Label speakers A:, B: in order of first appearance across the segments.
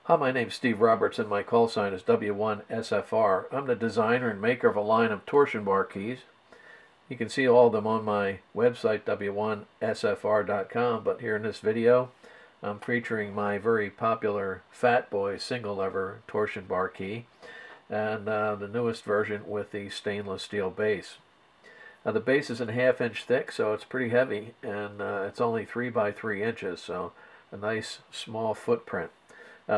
A: Hi, my name's Steve Roberts and my call sign is W1SFR. I'm the designer and maker of a line of torsion bar keys. You can see all of them on my website, W1SFR.com, but here in this video I'm featuring my very popular Fat Boy single lever torsion bar key and the newest version with the stainless steel base. Now the base is a ½ inch thick, so it's pretty heavy, and it's only 3 by 3 inches, so a nice small footprint.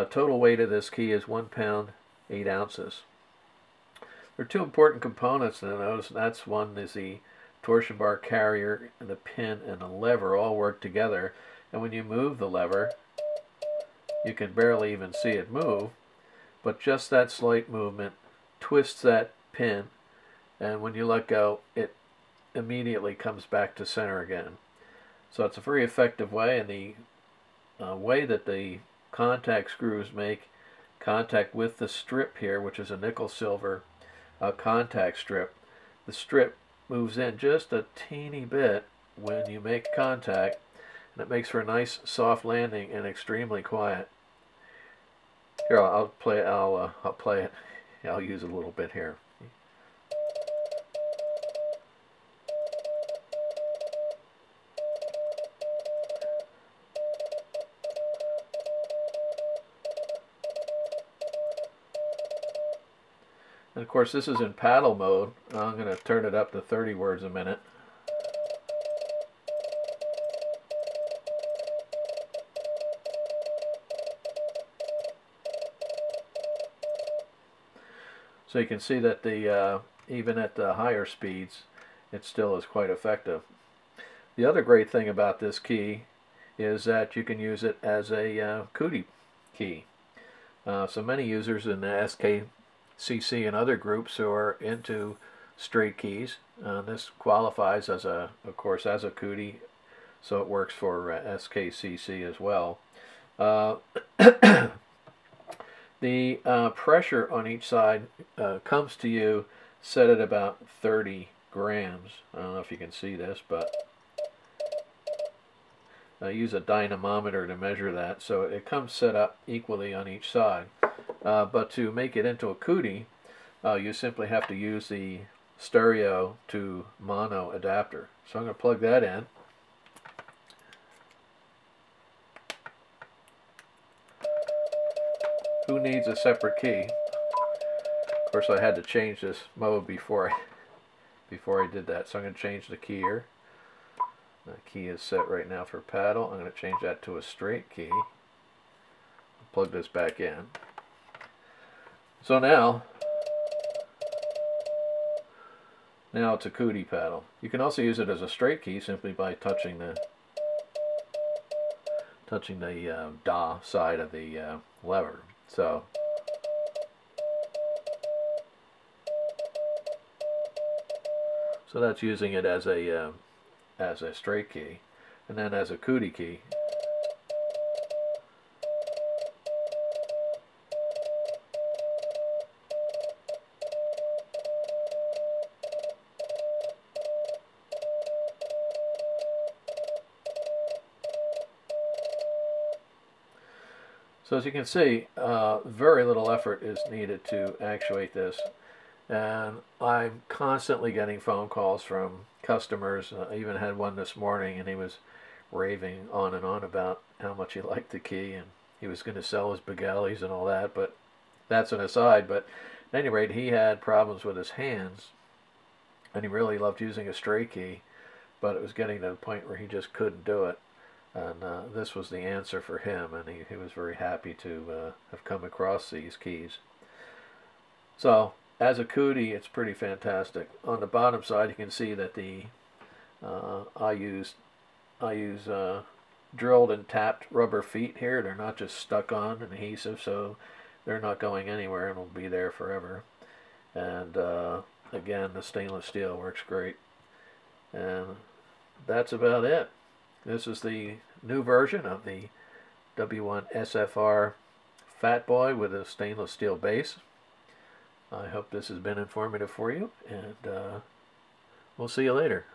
A: Total weight of this key is 1 pound 8 ounces. There are two important components to notice. That's one is the torsion bar carrier, and the pin and the lever all work together, and when you move the lever you can barely even see it move, but just that slight movement twists that pin, and when you let go it immediately comes back to center again. So it's a very effective way, and the way that the contact screws make contact with the strip here, which is a nickel silver contact strip. The strip moves in just a teeny bit when you make contact, and it makes for a nice soft landing and extremely quiet. Here, I'll play it. I'll play it. I'll use it a little bit here. And of course this is in paddle mode. I'm going to turn it up to 30 words a minute. So you can see that the even at the higher speeds it still is quite effective. The other great thing about this key is that you can use it as a Cootie key. So many users in the SKCC and other groups who are into straight keys. This qualifies as of course, as a Cootie, so it works for SKCC as well. The pressure on each side comes to you set at about 30 grams. I don't know if you can see this, but I use a dynamometer to measure that, so it comes set up equally on each side. But to make it into a Cootie, you simply have to use the stereo to mono adapter. So I'm going to plug that in. Who needs a separate key? Of course, I had to change this mode before I did that. So I'm going to change the key here. The key is set right now for paddle. I'm going to change that to a straight key. Plug this back in. So now it's a Cootie paddle. You can also use it as a straight key simply by touching the DA side of the lever. So that's using it as a straight key, and then as a Cootie key. So as you can see, very little effort is needed to actuate this, and I'm constantly getting phone calls from customers. I even had one this morning, and he was raving on and on about how much he liked the key, and he was going to sell his Begalis and all that, but that's an aside. But at any rate, he had problems with his hands, and he really loved using a straight key, but it was getting to the point where he just couldn't do it. And this was the answer for him, and he was very happy to have come across these keys. So as a Cootie, it's pretty fantastic. On the bottom side, you can see that the I use drilled and tapped rubber feet here. They're not just stuck on adhesive, so they're not going anywhere and will be there forever. And again, the stainless steel works great. And that's about it. This is the new version of the W1SFR Fat Boy with a stainless steel base. I hope this has been informative for you, and we'll see you later.